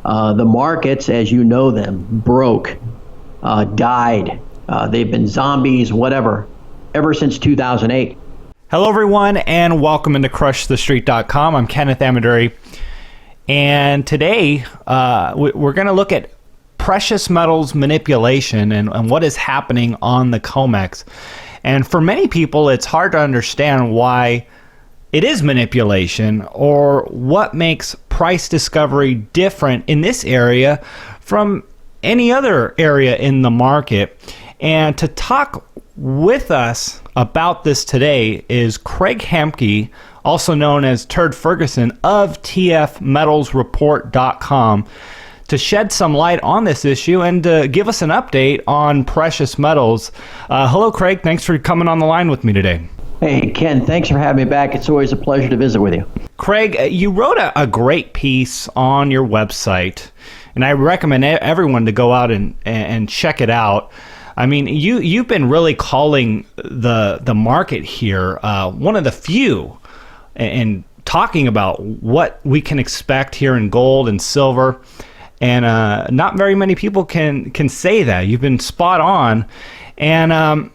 The markets, as you know them, broke, died. They've been zombies, whatever, ever since 2008. Hello, everyone, and welcome into CrushTheStreet.com. I'm Kenneth Amaduri, and today we're going to look at precious metals manipulation and what is happening on the COMEX. And for many people, it's hard to understand why it is manipulation or what makes price discovery different in this area from any other area in the market. And to talk with us about this today is Craig Hemke, also known as Turd Ferguson of TF Metalsreport.com, to shed some light on this issue and to give us an update on precious metals. Hello, Craig. Thanks for coming on the line with me today. Hey, Ken, thanks for having me back. It's always a pleasure to visit with you. Craig, you wrote a great piece on your website, and I recommend everyone to go out and check it out. I mean, you've been really calling the market here one of the few, and talking about what we can expect here in gold and silver. And not very many people can say that. You've been spot on. And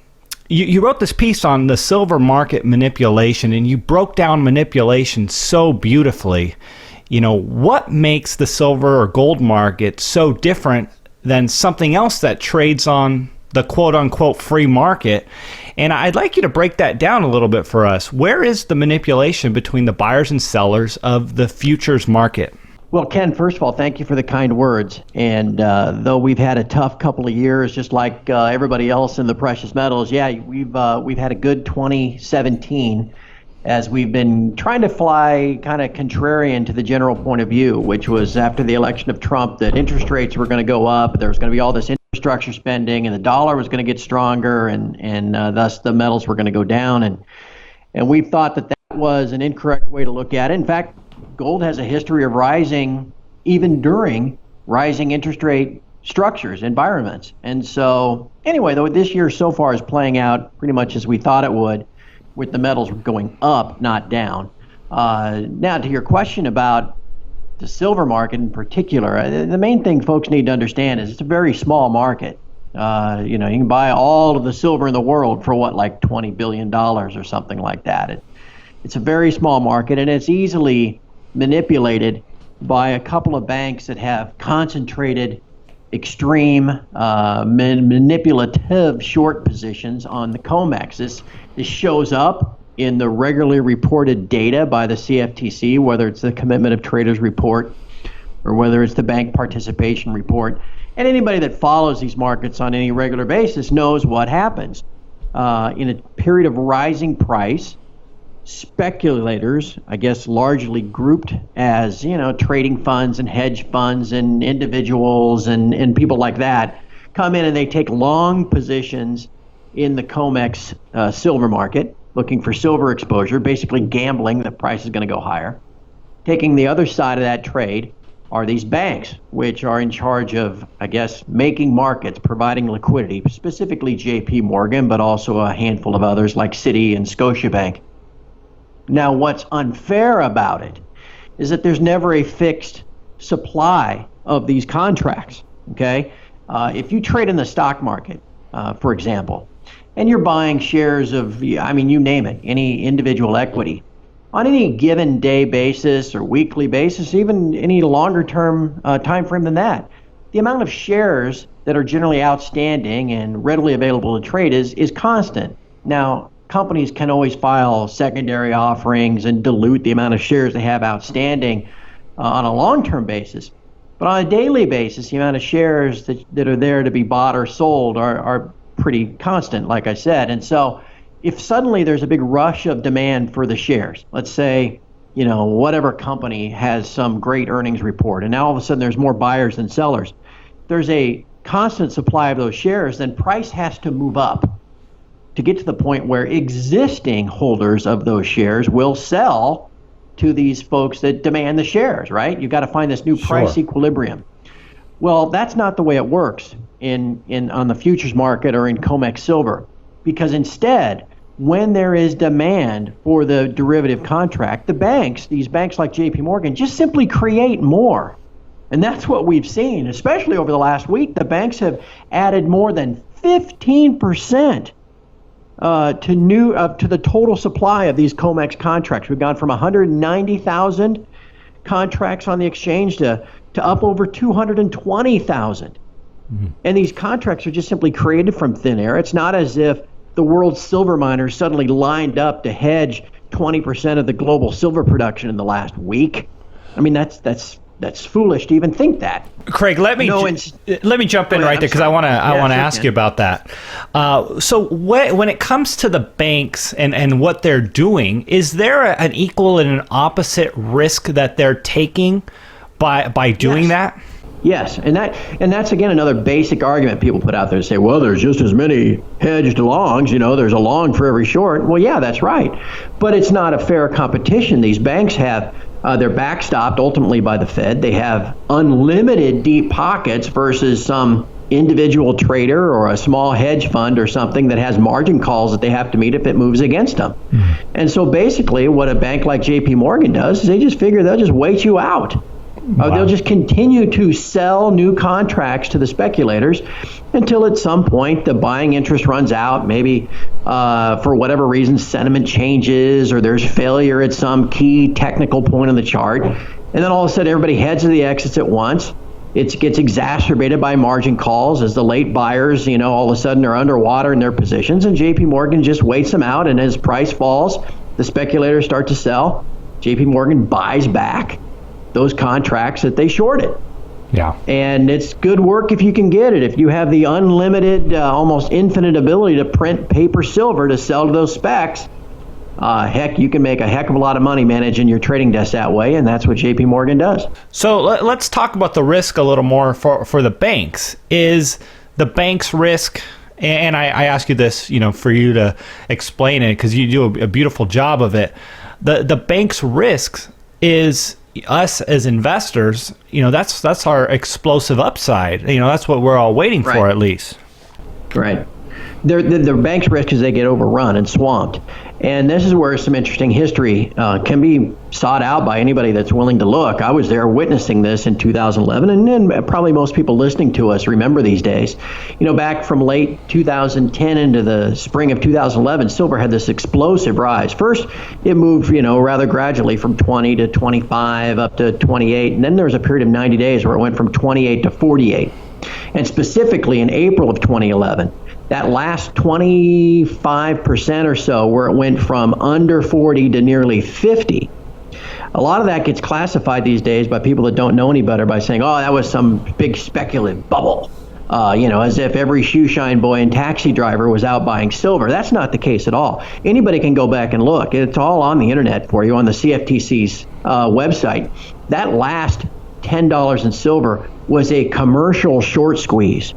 you wrote this piece on the silver market manipulation, and you broke down manipulation so beautifully. You know, what makes the silver or gold market so different than something else that trades on the quote-unquote free market? And I'd like you to break that down a little bit for us. Where is the manipulation between the buyers and sellers of the futures market? Well, Ken, first of all, thank you for the kind words. And though we've had a tough couple of years, just like everybody else in the precious metals, we've had a good 2017 as we've been trying to fly kind of contrarian to the general point of view, which was after the election of Trump that interest rates were going to go up, there was going to be all this infrastructure spending, and the dollar was going to get stronger, and thus the metals were going to go down. And we thought that was an incorrect way to look at it. In fact, gold has a history of rising even during rising interest rate structures, environments. And so anyway, though, this year so far is playing out pretty much as we thought it would, with the metals going up, not down. Now to your question about the silver market in particular, the main thing folks need to understand is it's a very small market. You can buy all of the silver in the world for like $20 billion or something like that. It's a very small market, and it's easily manipulated by a couple of banks that have concentrated extreme manipulative short positions on the COMEX. This shows up in the regularly reported data by the CFTC, whether it's the Commitment of Traders report or whether it's the bank participation report. And anybody that follows these markets on any regular basis knows what happens. In a period of rising price, speculators, I guess largely grouped as, trading funds and hedge funds and individuals and people like that, come in and they take long positions in the COMEX silver market, looking for silver exposure, basically gambling the price is going to go higher. Taking the other side of that trade are these banks, which are in charge of, I guess, making markets, providing liquidity, specifically JP Morgan, but also a handful of others like Citi and Scotiabank. Now, what's unfair about it is that there's never a fixed supply of these contracts, okay? If you trade in the stock market, for example, and you're buying shares of, you name it, any individual equity, on any given day basis or weekly basis, even any longer term time frame than that, the amount of shares that are generally outstanding and readily available to trade is constant. Now, companies can always file secondary offerings and dilute the amount of shares they have outstanding on a long-term basis. But on a daily basis, the amount of shares that are there to be bought or sold are pretty constant, like I said. And so if suddenly there's a big rush of demand for the shares, let's say, whatever company has some great earnings report, and now all of a sudden there's more buyers than sellers, there's a constant supply of those shares, then price has to move up to get to the point where existing holders of those shares will sell to these folks that demand the shares, right? You've got to find this new price equilibrium. Well, that's not the way it works on the futures market or in COMEX silver, because instead, when there is demand for the derivative contract, these banks like JP Morgan, just simply create more And that's what we've seen, especially over the last week. The banks have added more than 15% to the total supply of these COMEX contracts. We've gone from 190,000 contracts on the exchange to up over 220,000. Mm-hmm. And these contracts are just simply created from thin air. It's not as if the world's silver miners suddenly lined up to hedge 20% of the global silver production in the last week. I mean, that's foolish to even think that. Craig, let me jump in right there because I want to ask you about that. So when it comes to the banks and what they're doing, is there an equal and an opposite risk that they're taking by doing that? Yes, and that's again another basic argument people put out there to say, well, there's just as many hedged longs, there's a long for every short. Well, yeah, that's right, but it's not a fair competition. These banks have they're backstopped ultimately by the Fed. They have unlimited deep pockets versus some individual trader or a small hedge fund or something that has margin calls that they have to meet if it moves against them. Mm-hmm. And so basically what a bank like JP Morgan does is they just figure they'll just wait you out. Wow. They'll just continue to sell new contracts to the speculators until at some point the buying interest runs out. Maybe for whatever reason sentiment changes or there's failure at some key technical point on the chart. And then all of a sudden everybody heads to the exits at once. It gets exacerbated by margin calls as the late buyers, all of a sudden are underwater in their positions. And JP Morgan just waits them out. And as price falls, the speculators start to sell. JP Morgan buys back those contracts that they shorted. Yeah. And it's good work if you can get it. If you have the unlimited, almost infinite ability to print paper silver to sell to those specs, heck, you can make a heck of a lot of money managing your trading desk that way, and that's what JP Morgan does. So let's talk about the risk a little more for the banks. Is the bank's risk, and I ask you this, for you to explain it because you do a beautiful job of it. The bank's risk is us as investors, that's our explosive upside. That's what we're all waiting for, at least. Right. The bank's risk is they get overrun and swamped. And this is where some interesting history can be sought out by anybody that's willing to look. I was there witnessing this in 2011, and probably most people listening to us remember these days. Back from late 2010 into the spring of 2011, silver had this explosive rise. First, it moved, rather gradually from 20 to 25 up to 28, and then there was a period of 90 days where it went from 28 to 48. And specifically in April of 2011, that last 25% or so where it went from under 40 to nearly 50, a lot of that gets classified these days by people that don't know any better by saying, oh, that was some big speculative bubble, as if every shoeshine boy and taxi driver was out buying silver. That's not the case at all. Anybody can go back and look. It's all on the internet for you on the CFTC's website. That last $10 in silver was a commercial short squeeze,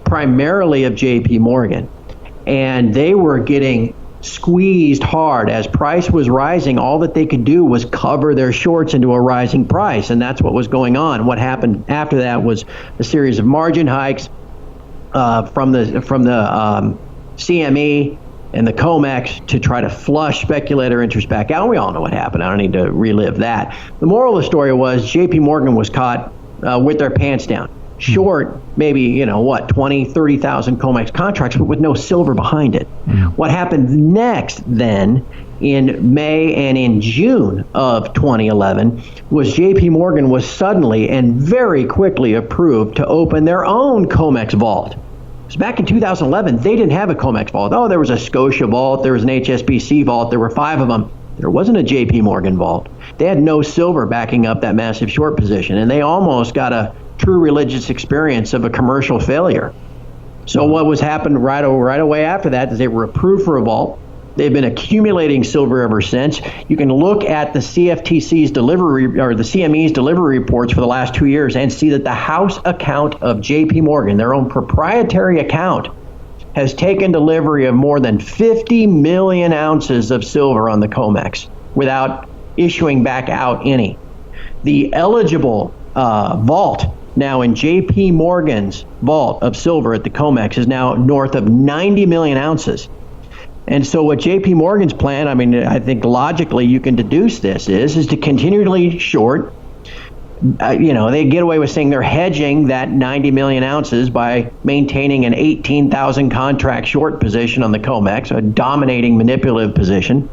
primarily of JP Morgan. And they were getting squeezed hard. As price was rising, all that they could do was cover their shorts into a rising price. And that's what was going on. What happened after that was a series of margin hikes from the CME and the COMEX to try to flush speculator interest back out. We all know what happened. I don't need to relive that. The moral of the story was JP Morgan was caught with their pants down. Short maybe, 20, 30,000 COMEX contracts, but with no silver behind it. Mm. What happened next then in May and in June of 2011 was JP Morgan was suddenly and very quickly approved to open their own COMEX vault. Because back in 2011, they didn't have a COMEX vault. Oh, there was a Scotia vault, there was an HSBC vault, there were 5 of them. There wasn't a JP Morgan vault. They had no silver backing up that massive short position, and they almost got a true religious experience of a commercial failure. So what was happened right away after that is they were approved for a vault. They've been accumulating silver ever since. You can look at the CFTC's delivery or the CME's delivery reports for the last 2 years and see that the house account of JP Morgan, their own proprietary account, has taken delivery of more than 50 million ounces of silver on the COMEX without issuing back out any. The eligible vault now in JP Morgan's vault of silver at the COMEX is now north of 90 million ounces. And so what JP Morgan's plan, I think logically you can deduce this is to continually short they get away with saying they're hedging that 90 million ounces by maintaining an 18,000 contract short position on the COMEX, a dominating manipulative position.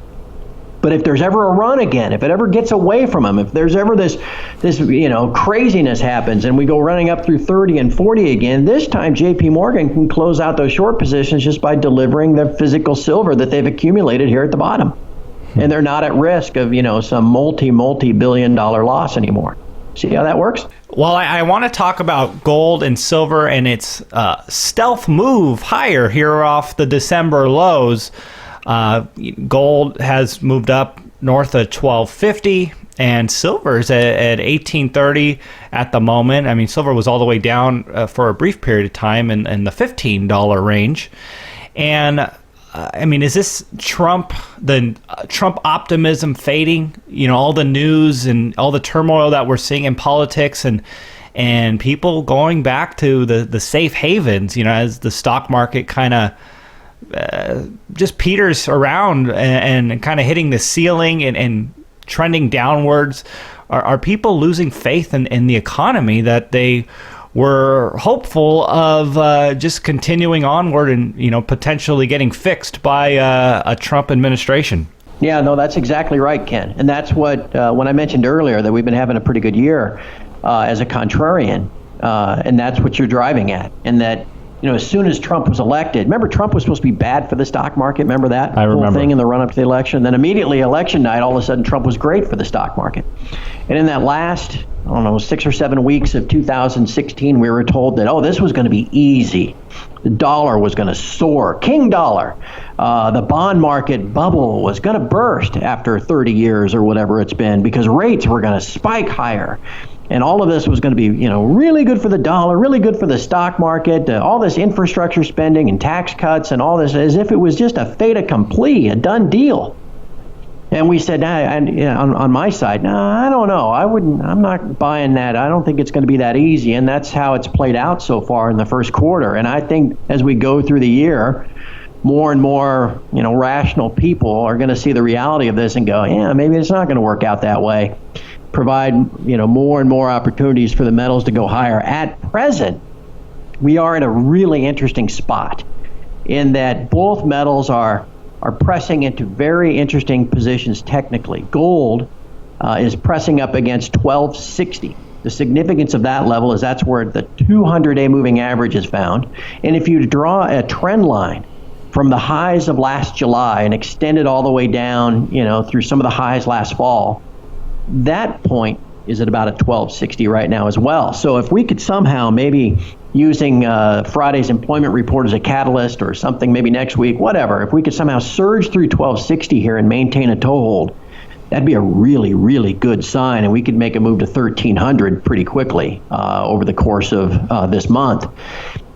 But if there's ever a run again, if it ever gets away from them, if there's ever this craziness happens and we go running up through 30 and 40 again, this time JP Morgan can close out those short positions just by delivering the physical silver that they've accumulated here at the bottom. And they're not at risk of, some multi-billion-dollar loss anymore. See how that works? Well, I want to talk about gold and silver and its stealth move higher here off the December lows. Gold has moved up north of 1250 and silver's at 1830 at the moment. I mean, silver was all the way down for a brief period of time in the $15 range. And is this Trump optimism fading? All the news and all the turmoil that we're seeing in politics and people going back to the safe havens, as the stock market kind of just peters around and kind of hitting the ceiling and trending downwards. Are people losing faith in the economy that they were hopeful of just continuing onward and potentially getting fixed by a Trump administration? Yeah, no, that's exactly right, Ken. And that's what when I mentioned earlier that we've been having a pretty good year as a contrarian, and that's what you're driving at. And that as soon as Trump was elected, remember Trump was supposed to be bad for the stock market. Remember that whole thing in the run up to the election. Then immediately election night, all of a sudden Trump was great for the stock market. And in that last 6 or 7 weeks of 2016, we were told that, this was going to be easy. The dollar was going to soar, king dollar. The bond market bubble was going to burst after 30 years or whatever it's been because rates were going to spike higher. And all of this was going to be, really good for the dollar, really good for the stock market, all this infrastructure spending and tax cuts and all this, as if it was just a fait accompli, a done deal. And we said, on my side, I don't know. I'm not buying that. I don't think it's going to be that easy. And that's how it's played out so far in the first quarter. And I think as we go through the year, more and more, rational people are going to see the reality of this and go, maybe it's not going to work out that way. Provide, more and more opportunities for the metals to go higher. At present, we are in a really interesting spot in that both metals are pressing into very interesting positions technically. Gold is pressing up against 1260. The significance of that level is that's where the 200-day moving average is found. And if you draw a trend line from the highs of last July and extend it all the way down, through some of the highs last fall, that point is at about a 1260 right now as well. So if we could somehow, maybe using Friday's employment report as a catalyst or something, maybe next week, whatever, if we could somehow surge through 1260 here and maintain a toehold, that'd be a really, really good sign, and we could make a move to 1300 pretty quickly over the course of this month.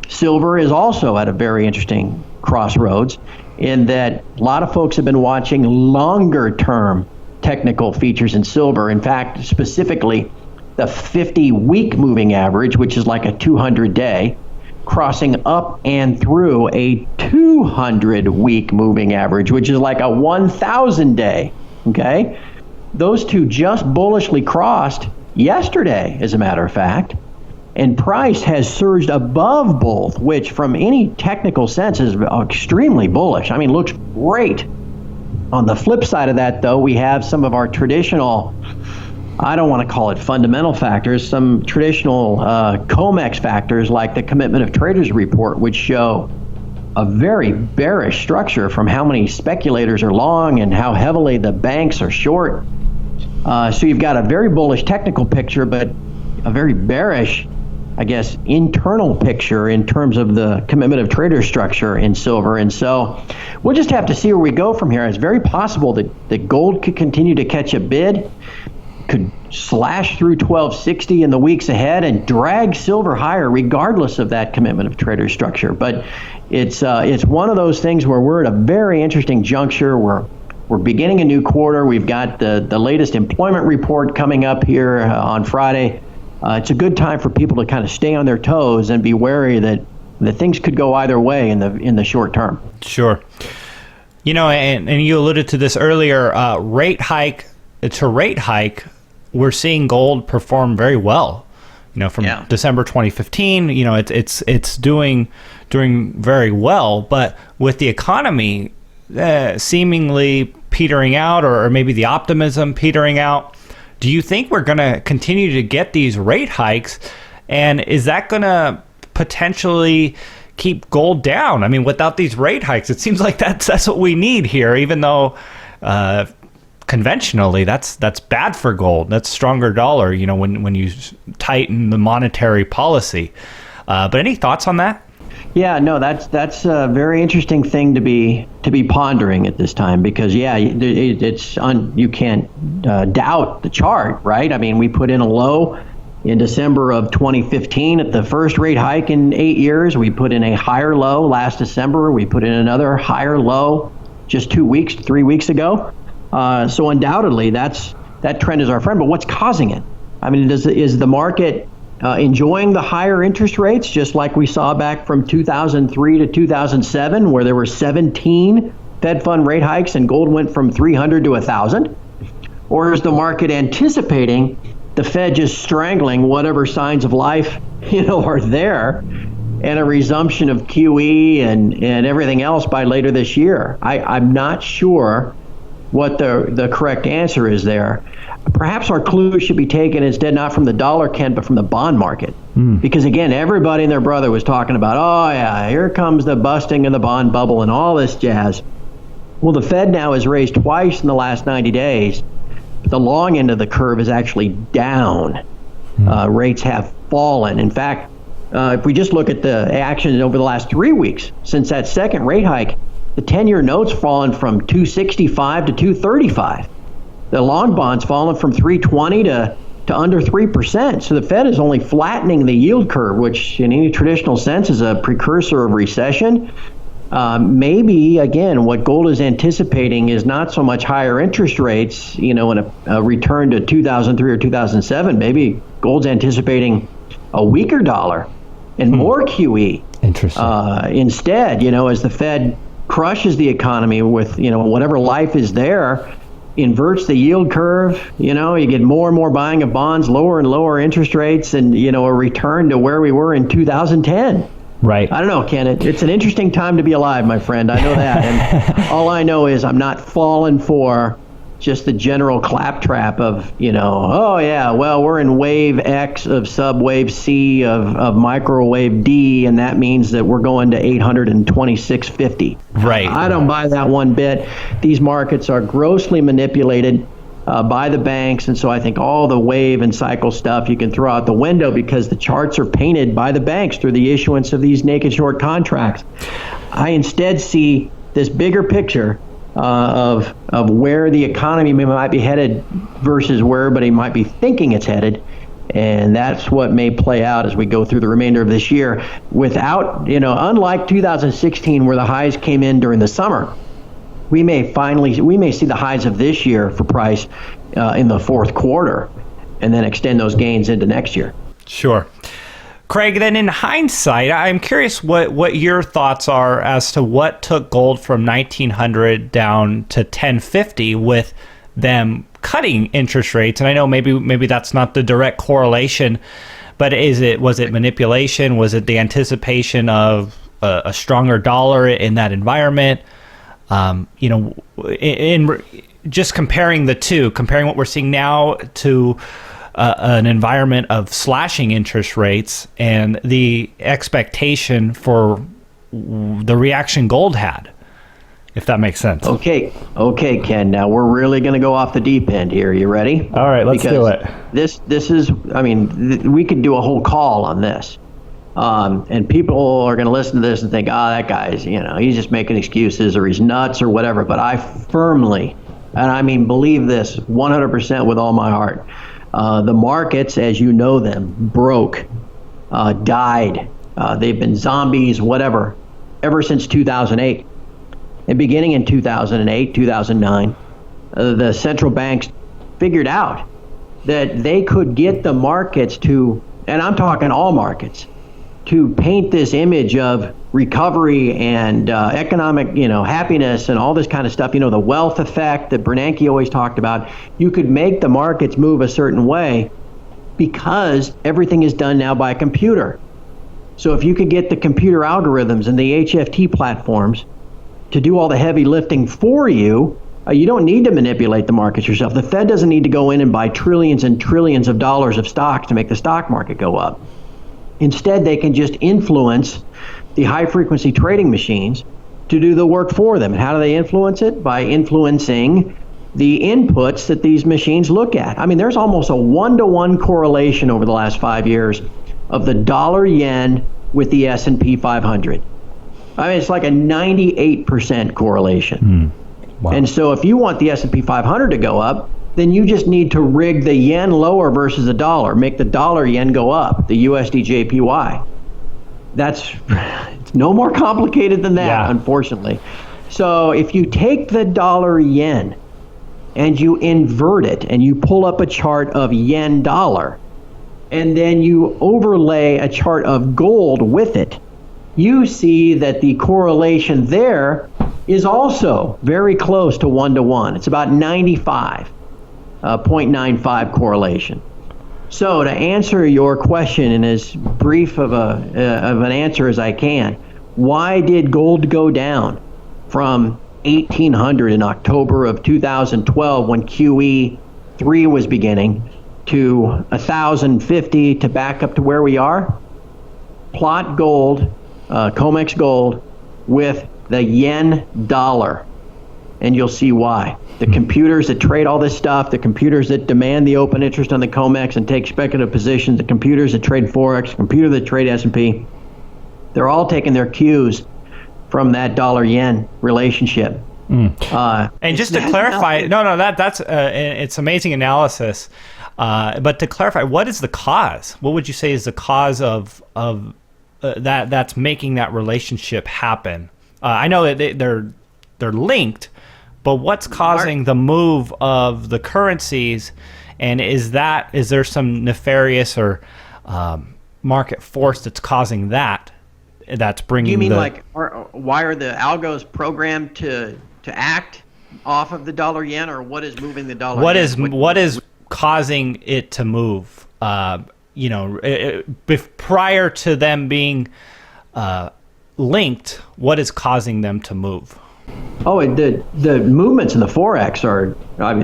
Silver is also at a very interesting crossroads in that a lot of folks have been watching longer term technical features in silver. In fact, specifically the 50-week moving average, which is like a 200-day, crossing up and through a 200-week moving average, which is like a 1,000-day. Okay? Those two just bullishly crossed yesterday, as a matter of fact, and price has surged above both, which from any technical sense is extremely bullish. I mean, looks great. On the flip side of that, though, we have some of our traditional, I don't want to call it fundamental factors, some traditional COMEX factors like the Commitment of Traders report, which show a very bearish structure from how many speculators are long and how heavily the banks are short. So you've got a very bullish technical picture, but a very bearish, I guess, internal picture in terms of the Commitment of Traders structure in silver. And so we'll just have to see where we go from here. It's very possible that gold could continue to catch a bid, could slash through 1260 in the weeks ahead and drag silver higher regardless of that Commitment of Traders structure. But it's one of those things where we're at a very interesting juncture. We're beginning a new quarter. We've got the latest employment report coming up here on Friday. It's a good time for people to kind of stay on their toes and be wary that things could go either way in the short term. Sure. And you alluded to this earlier, rate hike we're seeing gold perform very well. From December 2015, it's doing very well. But with the economy seemingly petering out, or maybe the optimism petering out, do you think we're going to continue to get these rate hikes? And is that going to potentially keep gold down? I mean, without these rate hikes, it seems like that's what we need here, even though conventionally that's bad for gold. That's stronger dollar, when you tighten the monetary policy. But any thoughts on that? Yeah, no, that's a very interesting thing to be pondering at this time, because you can't doubt the chart, right? I mean, we put in a low in December of 2015 at the first rate hike in 8 years. We put in a higher low last December. We put in another higher low just 3 weeks ago. So undoubtedly, that trend is our friend. But what's causing it? I mean, is the market enjoying the higher interest rates, just like we saw back from 2003 to 2007, where there were 17 Fed fund rate hikes and gold went from 300 to 1,000? Or is the market anticipating the Fed just strangling whatever signs of life, are there, and a resumption of QE and everything else by later this year? I'm not sure what the correct answer is there. Perhaps our clue should be taken instead not from the dollar, Ken, but from the bond market. Because again, everybody and their brother was talking about, oh yeah, here comes the busting of the bond bubble and all this jazz. Well, the Fed now has raised twice in the last 90 days. But the long end of the curve is actually down. Rates have fallen. In fact, if we just look at the action over the last 3 weeks since that second rate hike, the 10-year note's fallen from 265 to 235. The long bond's fallen from 320 to under 3%. So the Fed is only flattening the yield curve, which in any traditional sense is a precursor of recession. Maybe, again, what gold is anticipating is not so much higher interest rates, in a return to 2003 or 2007. Maybe gold's anticipating a weaker dollar and more QE. Interesting. Instead, as the Fed crushes the economy with, whatever life is there, inverts the yield curve, you get more and more buying of bonds, lower and lower interest rates, and, a return to where we were in 2010. Right. I don't know, Ken. It's an interesting time to be alive, my friend. I know that. And all I know is I'm not falling for just the general claptrap of, oh, yeah, well, we're in wave X of subwave C of microwave D, and that means that we're going to 826.50. Right. I don't buy that one bit. These markets are grossly manipulated by the banks, and so I think all the wave and cycle stuff you can throw out the window, because the charts are painted by the banks through the issuance of these naked short contracts. I instead see this bigger picture of where the economy might be headed versus where everybody might be thinking it's headed, and that's what may play out as we go through the remainder of this year. Without, unlike 2016 where the highs came in during the summer, we may see the highs of this year for price in the fourth quarter, and then extend those gains into next year. Sure. Craig, then in hindsight, I'm curious what your thoughts are as to what took gold from 1900 down to 1050 with them cutting interest rates. And I know maybe that's not the direct correlation, but was it manipulation? Was it the anticipation of a stronger dollar in that environment? In just comparing the two, comparing what we're seeing now to an environment of slashing interest rates and the expectation for the reaction gold had, if that makes sense. Okay, Ken. Now we're really going to go off the deep end here. You ready? All right, let's do it. This is, we could do a whole call on this. And people are going to listen to this and think, that guy's, he's just making excuses, or he's nuts or whatever. But I firmly, and believe this 100% with all my heart, the markets, as you know them, broke, died. They've been zombies, whatever, ever since 2008. And beginning in 2008, 2009, the central banks figured out that they could get the markets to, and I'm talking all markets, to paint this image of recovery and economic, happiness and all this kind of stuff, the wealth effect that Bernanke always talked about, you could make the markets move a certain way because everything is done now by a computer. So if you could get the computer algorithms and the HFT platforms to do all the heavy lifting for you, you don't need to manipulate the markets yourself. The Fed doesn't need to go in and buy trillions and trillions of dollars of stocks to make the stock market go up. Instead, they can just influence the high-frequency trading machines to do the work for them. And how do they influence it? By influencing the inputs that these machines look at. I mean, there's almost a 1-to-1 correlation over the last 5 years of the dollar-yen with the S&P 500. I mean, it's like a 98% correlation. Wow. And so if you want the S&P 500 to go up, then you just need to rig the yen lower versus the dollar, make the dollar yen go up, the USD JPY. It's no more complicated than that, unfortunately. So if you take the dollar yen and you invert it and you pull up a chart of yen dollar and then you overlay a chart of gold with it, you see that the correlation there is also very close to 1-to-1. It's about 0.95 correlation. So to answer your question in as brief of an answer as I can, why did gold go down from 1,800 in October of 2012 when QE3 was beginning to 1,050 to back up to where we are? Plot gold, COMEX gold, with the yen dollar, and you'll see why. The computers that trade all this stuff, the computers that demand the open interest on the COMEX and take speculative positions, the computers that trade Forex, the computer that trade S&P, they're all taking their cues from that dollar-yen relationship. And just to clarify, that's it's amazing analysis. But to clarify, what is the cause? What would you say is the cause of that's making that relationship happen? I know that they're linked, but what's causing the move of the currencies, and is there some nefarious or market force that's causing that's bringing? You mean why are the algos programmed to act off of the dollar yen, or what is moving the dollar yen? What is causing it to move? Prior to them being linked, what is causing them to move? Oh, the movements in the Forex are,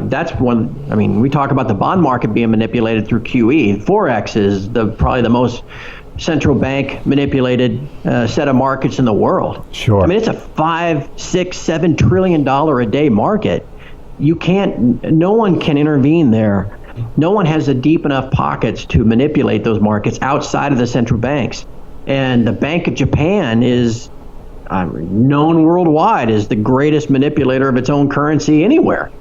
that's one. We talk about the bond market being manipulated through QE. Forex is probably the most central bank manipulated set of markets in the world. Sure. It's a $5, $6, $7 trillion a day market. No one can intervene there. No one has the deep enough pockets to manipulate those markets outside of the central banks. And the Bank of Japan is known worldwide as the greatest manipulator of its own currency anywhere.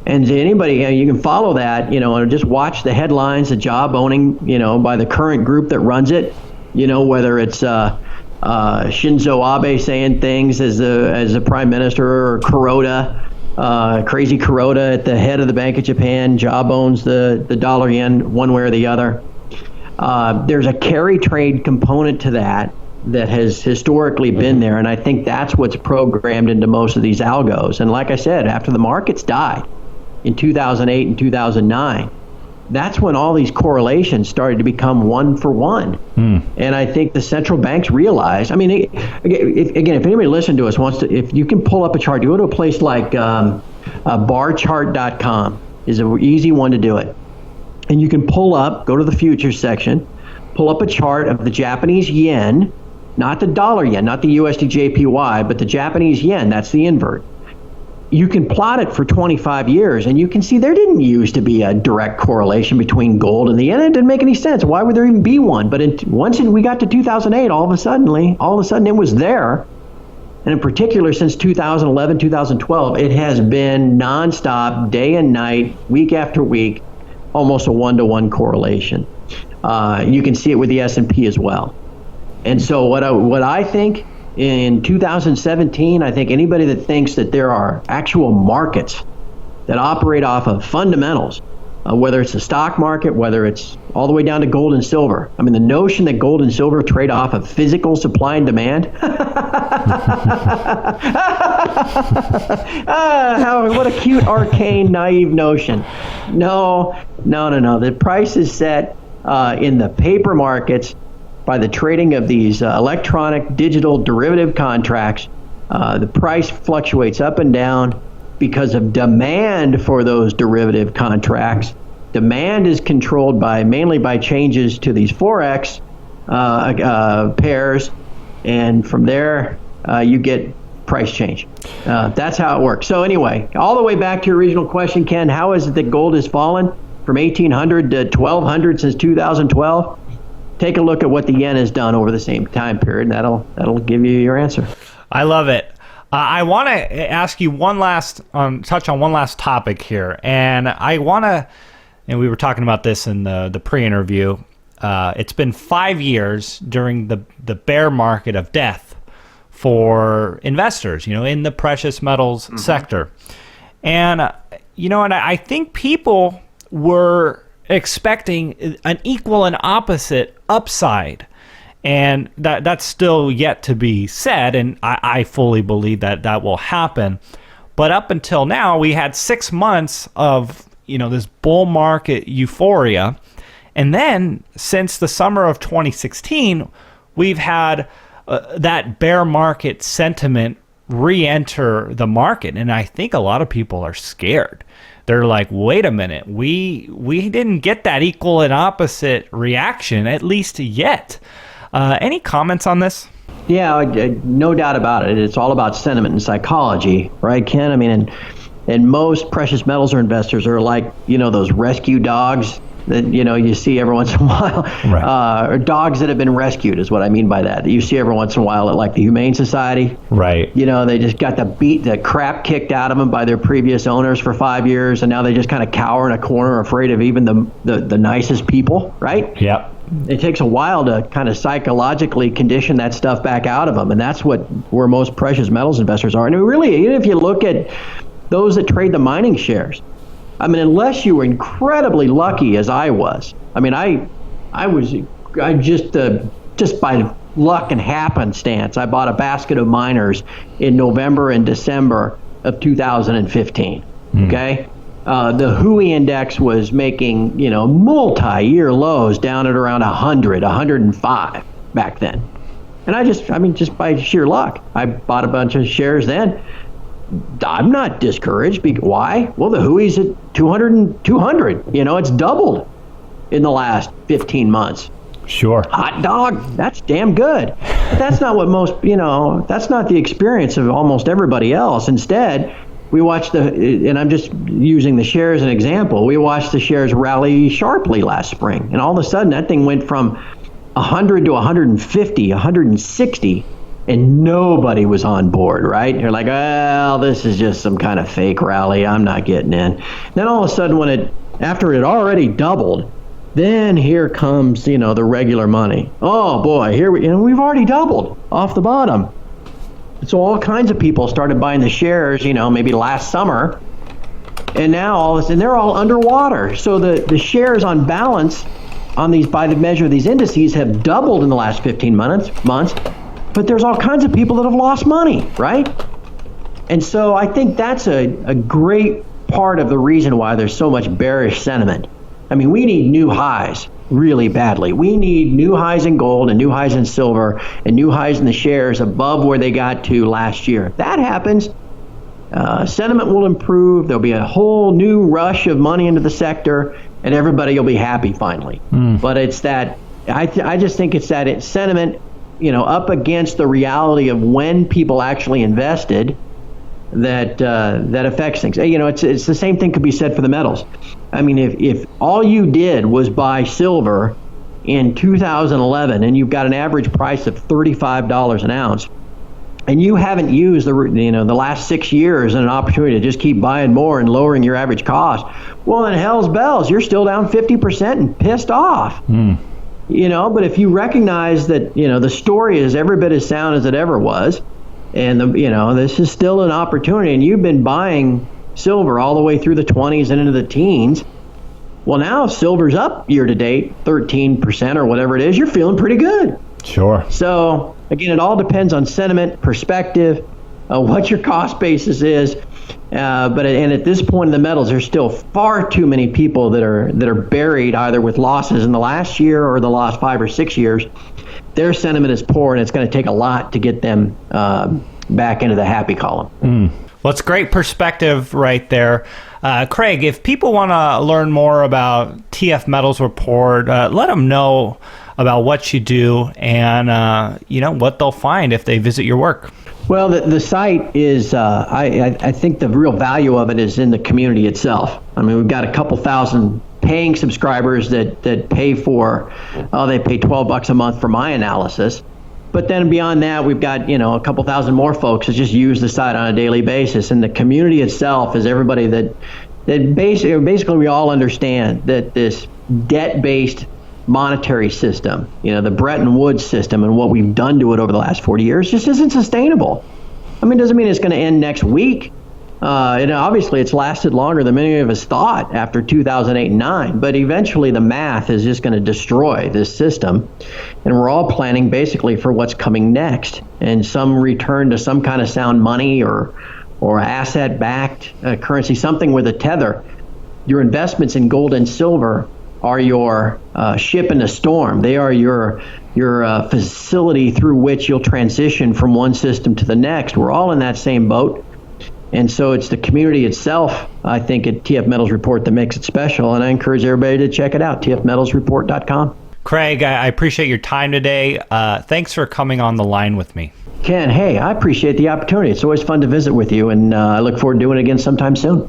And to anybody, you can follow that, and just watch the headlines, the job owning, by the current group that runs it, whether it's Shinzo Abe saying things as a prime minister, or crazy Kuroda at the head of the Bank of Japan, job owns the dollar yen one way or the other. There's a carry trade component to that has historically been there, and I think that's what's programmed into most of these algos. And like I said, after the markets died in 2008 and 2009, that's when all these correlations started to become one for one. And I think the central banks realized, if anybody listening to us if you can pull up a chart, you go to a place like barchart.com is an easy one to do it. And you can go to the futures section, pull up a chart of the Japanese yen, not the dollar yen, not the USD JPY, but the Japanese yen. That's the invert. You can plot it for 25 years, and you can see there didn't used to be a direct correlation between gold and the yen. It didn't make any sense. Why would there even be one? But once we got to 2008, all of a sudden it was there. And in particular, since 2011, 2012, it has been nonstop, day and night, week after week, almost a 1-to-1 correlation. You can see it with the S&P as well. And so what I think in 2017, I think anybody that thinks that there are actual markets that operate off of fundamentals whether it's the stock market, whether it's all the way down to gold and silver. I mean, the notion that gold and silver trade off of physical supply and demand. What a cute, arcane, naive notion. No. The price is set in the paper markets by the trading of these electronic digital derivative contracts. The price fluctuates up and down because of demand for those derivative contracts. Demand is controlled mainly by changes to these Forex pairs, and from there you get price change. That's how it works. So anyway, all the way back to your original question, Ken, how is it that gold has fallen from 1,800 to 1,200 since 2012? Take a look at what the yen has done over the same time period, and that'll give you your answer. I love it. I want to ask you touch on one last topic here, and we were talking about this in the pre-interview. It's been 5 years during the bear market of death for investors, in the precious metals sector, and I think people were expecting an equal and opposite upside. And that's still yet to be said, and I fully believe that will happen. But up until now, we had 6 months of this bull market euphoria, and then since the summer of 2016, we've had that bear market sentiment re-enter the market, and I think a lot of people are scared. They're like, wait a minute, we didn't get that equal and opposite reaction, at least yet. Any comments on this? Yeah, no doubt about it. It's all about sentiment and psychology, right, Ken? I mean, and most precious metals investors are like, those rescue dogs that, you see every once in a while. Right. Or dogs that have been rescued is what I mean by that. You see every once in a while at like the Humane Society. Right. They just got the crap kicked out of them by their previous owners for 5 years, and now they just kind of cower in a corner afraid of even the nicest people, right? Yeah. It takes a while to kind of psychologically condition that stuff back out of them, and that's where most precious metals investors are. And really, even if you look at those that trade the mining shares, I mean, unless you were incredibly lucky, as I was. I mean, I just by luck and happenstance, I bought a basket of miners in November and December of 2015. Okay. The Hui index was making, multi-year lows down at around 100, 105 back then. And just by sheer luck, I bought a bunch of shares then. I'm not discouraged. Why? Well, the Hui's at 200. It's doubled in the last 15 months. Sure. Hot dog, that's damn good. But that's not what that's not the experience of almost everybody else. Instead, we watched and I'm just using the shares as an example, we watched the shares rally sharply last spring. And all of a sudden, that thing went from 100 to 150, 160, and nobody was on board, right? You're like, well, this is just some kind of fake rally. I'm not getting in. Then all of a sudden, after it already doubled, then here comes, the regular money. Oh boy, we've already doubled off the bottom. So all kinds of people started buying the shares, maybe last summer, and now all of a sudden they're all underwater. So the shares on balance on these, by the measure of these indices, have doubled in the last 15 months. But there's all kinds of people that have lost money, right? And so I think that's a great part of the reason why there's so much bearish sentiment. I mean, we need new highs really badly. We need new highs in gold and new highs in silver and new highs in the shares above where they got to last year. If that happens, sentiment will improve. There'll be a whole new rush of money into the sector, and everybody will be happy finally. But it's that, I just think it's that sentiment, up against the reality of when people actually invested that affects things. It's the same thing could be said for the metals. I mean, if all you did was buy silver in 2011 and you've got an average price of $35 an ounce, and you haven't used the last 6 years as an opportunity to just keep buying more and lowering your average cost, well, then hell's bells, you're still down 50% and pissed off. But if you recognize that, the story is every bit as sound as it ever was, and this is still an opportunity, and you've been buying silver all the way through the 20s and into the teens, Well, now silver's up year to date, 13% or whatever it is. You're feeling pretty good. Sure. So again, it all depends on sentiment, perspective, what your cost basis is. But at this point in the metals, there's still far too many people that are buried either with losses in the last year or the last 5 or 6 years. Their sentiment is poor, and it's going to take a lot to get them back into the happy column. Well, it's great perspective right there. Craig, if people want to learn more about TF Metals Report, let them know about what you do and what they'll find if they visit your work. Well, the site is, I think the real value of it is in the community itself. I mean, we've got a couple thousand paying subscribers that pay for, they pay $12 a month for my analysis. But then beyond that, we've got, a couple thousand more folks that just use the site on a daily basis. And the community itself is everybody that basically we all understand that this debt-based monetary system, the Bretton Woods system and what we've done to it over the last 40 years just isn't sustainable. I mean, it doesn't mean it's going to end next week. Obviously, it's lasted longer than many of us thought after 2008 and 9, but eventually the math is just going to destroy this system. And we're all planning basically for what's coming next and some return to some kind of sound money or asset-backed currency, something with a tether. Your investments in gold and silver are your ship in the storm. They are your facility through which you'll transition from one system to the next. We're all in that same boat. And so it's the community itself, I think, at TF Metals Report that makes it special. And I encourage everybody to check it out, tfmetalsreport.com. Craig, I appreciate your time today. Thanks for coming on the line with me. Ken, hey, I appreciate the opportunity. It's always fun to visit with you, and I look forward to doing it again sometime soon.